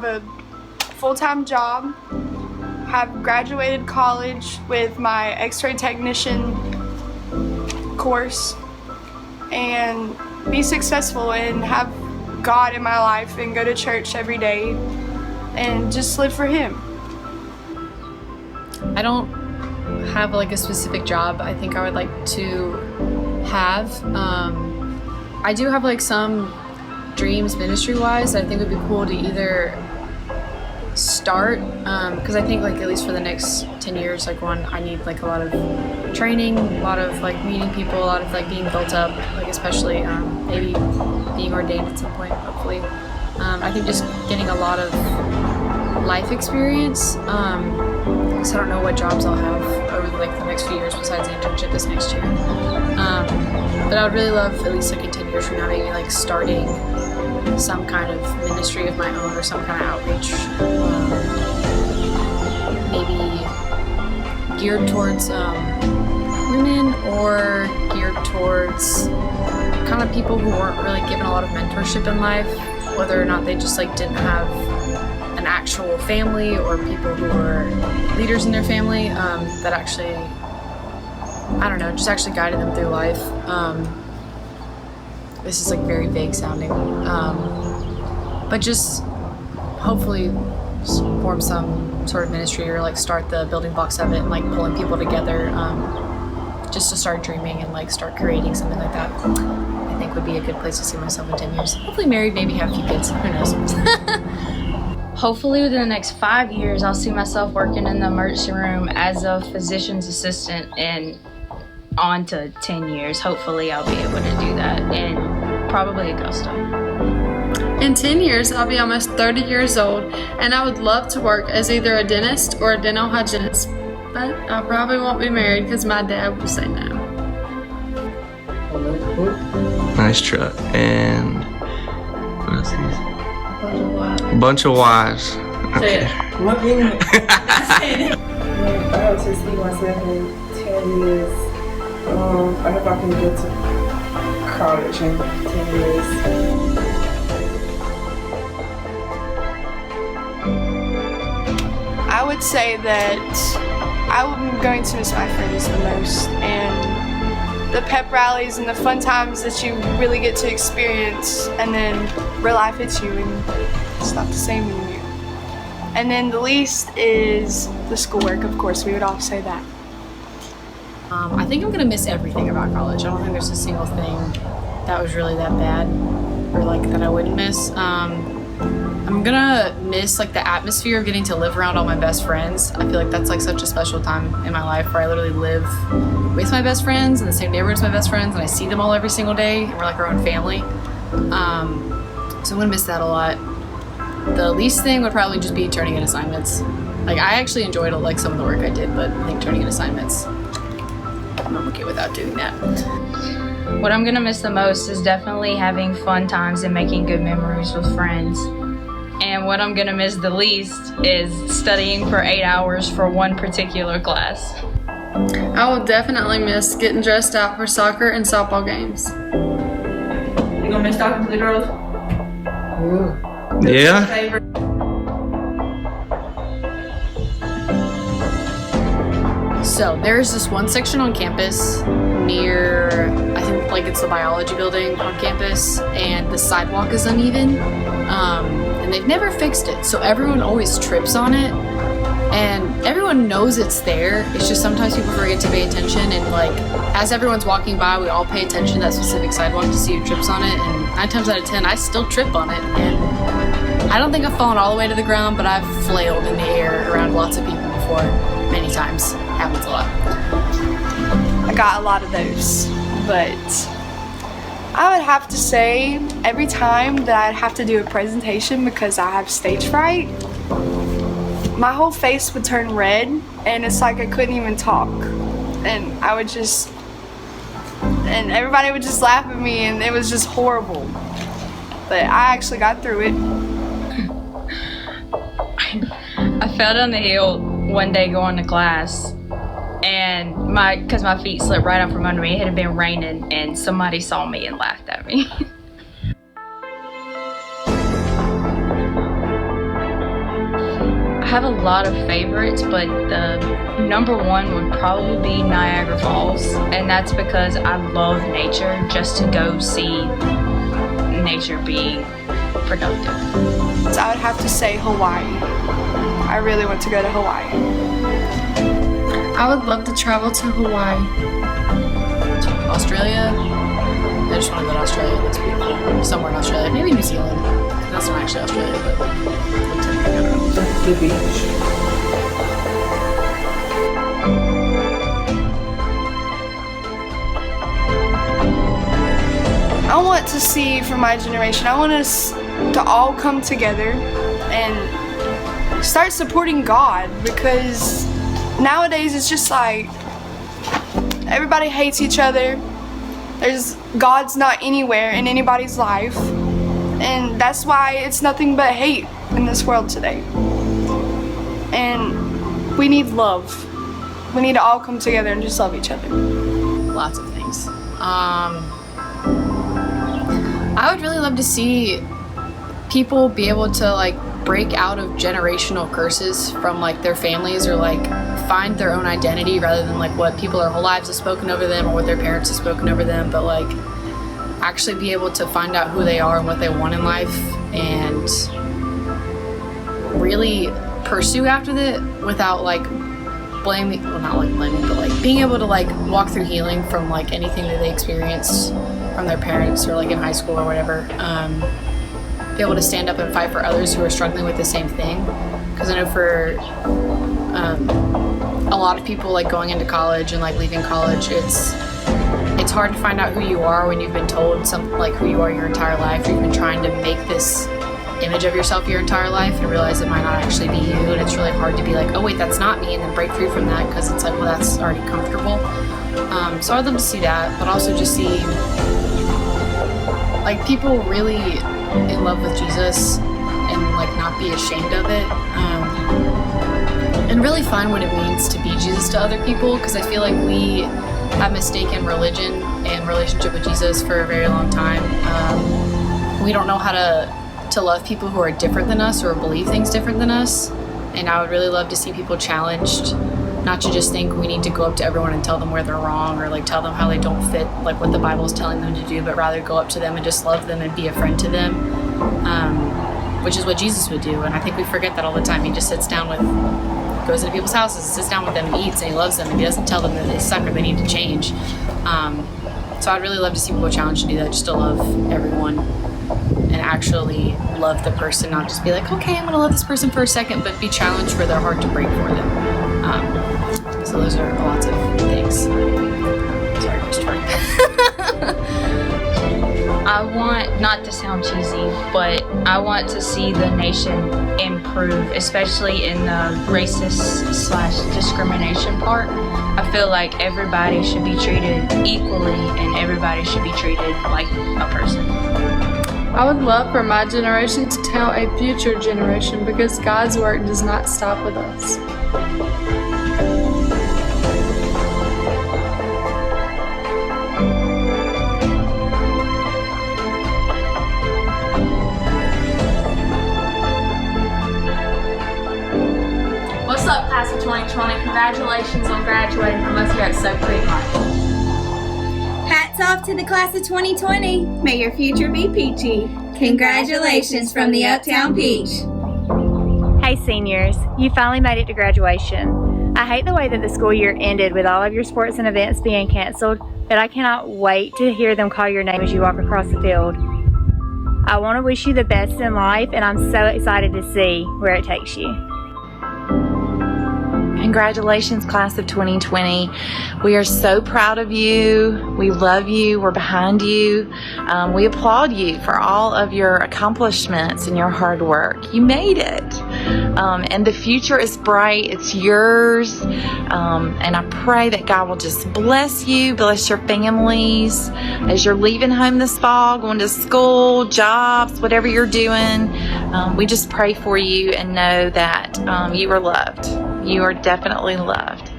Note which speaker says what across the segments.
Speaker 1: have a full-time job, have graduated college with my X-ray technician course, and be successful and have God in my life and go to church every day and just live for Him.
Speaker 2: I don't have like a specific job I think I would like to have. I do have like some dreams ministry-wise that I think would be cool to either start, because I think like at least for the next 10 years, like one, I need like a lot of training, a lot of like meeting people, a lot of like being built up, like especially maybe being ordained at some point, hopefully. I think just getting a lot of life experience, because I don't know what jobs I'll have over like the next few years besides the internship this next year. But I would really love at least like in 10 years from now, maybe like starting some kind of ministry of my own or some kind of outreach, maybe geared towards women or geared towards kind of people who weren't really given a lot of mentorship in life, whether or not they just like didn't have an actual family or people who were leaders in their family that actually, I don't know, just actually guided them through life. This is like very vague sounding, but just hopefully form some sort of ministry or like start the building blocks of it and like pulling people together, just to start dreaming and like start creating something like that. I think would be a good place to see myself in 10 years. Hopefully married, maybe have a few kids, who knows.
Speaker 3: Hopefully within the next 5 years, I'll see myself working in the emergency room as a physician's assistant, and on to 10 years, hopefully I'll be able to do that, and probably Augusta.
Speaker 4: In 10 years, I'll be almost 30 years old, and I would love to work as either a dentist or a dental hygienist, but I probably won't be married because my dad will say no.
Speaker 5: Nice truck. And what else is bunch of wives. Okay.
Speaker 6: I hope to see myself in 10 years. I hope I can go to college in 10 years.
Speaker 1: I would say that I'm going to miss my friends the most, and the pep rallies and the fun times that you really get to experience, and then real life hits you and it's not the same anymore. And then the least is the schoolwork, of course, we would all say that.
Speaker 2: I think I'm gonna miss everything about college. I don't think there's a single thing that was really that bad or like that I wouldn't miss. I'm gonna miss like the atmosphere of getting to live around all my best friends. I feel like that's like such a special time in my life where I literally live with my best friends in the same neighborhood as my best friends, and I see them all every single day, and we're like our own family. So I'm gonna miss that a lot. The least thing would probably just be turning in assignments. Like I actually enjoyed like some of the work I did, but I think turning in assignments, I'm okay without doing that.
Speaker 3: What I'm gonna miss the most is definitely having fun times and making good memories with friends. And what I'm gonna miss the least is studying for 8 hours for one particular class.
Speaker 4: I will definitely miss getting dressed out for soccer and softball games.
Speaker 6: You gonna miss talking to the girls?
Speaker 5: Yeah.
Speaker 2: So there's this one section on campus near, I think like it's the biology building on campus, and the sidewalk is uneven, and they've never fixed it. So everyone always trips on it, and everyone knows it's there. It's just sometimes people forget to pay attention, and like as everyone's walking by, we all pay attention to that specific sidewalk to see who trips on it, and 9 times out of 10, I still trip on it. And I don't think I've fallen all the way to the ground, but I've flailed in the air around lots of people before, many times. Happens a lot.
Speaker 1: I got a lot of those, but I would have to say every time that I'd have to do a presentation because I have stage fright, my whole face would turn red, and it's like I couldn't even talk, and I would just, and everybody would just laugh at me, and it was just horrible, but I actually got through it.
Speaker 3: I fell down the hill one day going to class, and because my feet slipped right out from under me. It had been raining, and somebody saw me and laughed at me. have a lot of favorites, but the number one would probably be Niagara Falls, and that's because I love nature, just to go see nature being productive.
Speaker 1: So I would have to say Hawaii. I really want to go to Hawaii.
Speaker 4: I would love to travel to Hawaii.
Speaker 2: Australia. I just want to go to Australia. That's beautiful. Somewhere in Australia. Maybe New Zealand. That's not actually Australia, but I don't know.
Speaker 6: The beach.
Speaker 1: I want to see for my generation, I want us to all come together and start supporting God, because nowadays it's just like everybody hates each other. God's not anywhere in anybody's life, and that's why it's nothing but hate in this world today. And we need love. We need to all come together and just love each other.
Speaker 2: Lots of things. I would really love to see people be able to like break out of generational curses from like their families, or like find their own identity rather than like what people their whole lives have spoken over them or what their parents have spoken over them, but like actually be able to find out who they are and what they want in life and really pursue after that without like blaming, well not like blaming, but like being able to like walk through healing from like anything that they experienced from their parents or like in high school or whatever. Be able to stand up and fight for others who are struggling with the same thing, because I know for a lot of people like going into college and like leaving college, it's hard to find out who you are when you've been told something like who you are your entire life. You've been trying to make this image of yourself your entire life and realize it might not actually be you, and it's really hard to be like, oh wait, that's not me, and then break free from that, because it's like, well, that's already comfortable. So I'd love to see that, but also just see like people really in love with Jesus and like not be ashamed of it, and really find what it means to be Jesus to other people, because I feel like we have mistaken religion and relationship with Jesus for a very long time. We don't know how to love people who are different than us or believe things different than us, and I would really love to see people challenged not to just think we need to go up to everyone and tell them where they're wrong or like tell them how they don't fit like what the Bible is telling them to do, but rather go up to them and just love them and be a friend to them, which is what Jesus would do. And I think we forget that all the time. He just sits down with, goes into people's houses, sits down with them and eats, and he loves them, and he doesn't tell them that they suck or they need to change. So I'd really love to see people challenged to do that, just to love everyone and actually love the person, not just be like, okay, I'm gonna love this person for a second, but be challenged for their heart to break for them. So those are lots of things. Sorry, Christopher.
Speaker 3: I want, not to sound cheesy, but I want to see the nation improve, especially in the racist / discrimination part. I feel like everybody should be treated equally and everybody should be treated like a person.
Speaker 4: I would love for my generation to tell a future generation, because God's work does not stop with us.
Speaker 7: What's up, class of 2020? Congratulations on graduating from us here at Soap Creek High.
Speaker 8: Hats off to the class of 2020. May your future be peachy. Congratulations from the Uptown Peach.
Speaker 9: Hey seniors, you finally made it to graduation. I hate the way that the school year ended with all of your sports and events being canceled, but I cannot wait to hear them call your name as you walk across the field. I want to wish you the best in life, and I'm so excited to see where it takes you.
Speaker 10: Congratulations, class of 2020. We are so proud of you. We love you. We're behind you. We applaud you for all of your accomplishments and your hard work. You made it. And the future is bright. It's yours. And I pray that God will just bless you, bless your families as you're leaving home this fall, going to school, jobs, whatever you're doing. We just pray for you and know that you are loved. You are definitely loved.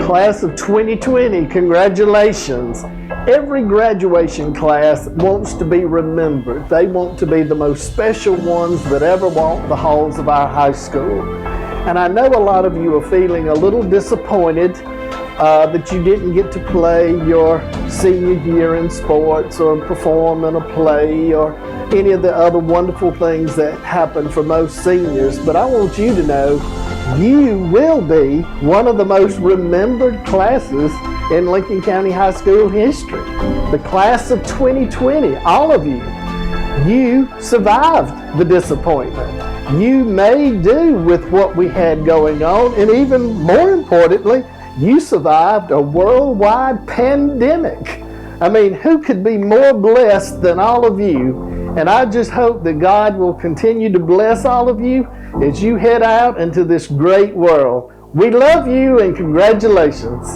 Speaker 11: Class of 2020, congratulations. Every graduation class wants to be remembered. They want to be the most special ones that ever walked the halls of our high school. And I know a lot of you are feeling a little disappointed that you didn't get to play your senior year in sports or perform in a play or any of the other wonderful things that happen for most seniors. But I want you to know you will be one of the most remembered classes in Lincoln County High School history. The class of 2020, all of you, you survived the disappointment. You made do with what we had going on, and even more importantly, you survived a worldwide pandemic. I mean, who could be more blessed than all of you? And I just hope that God will continue to bless all of you as you head out into this great world. We love you and congratulations.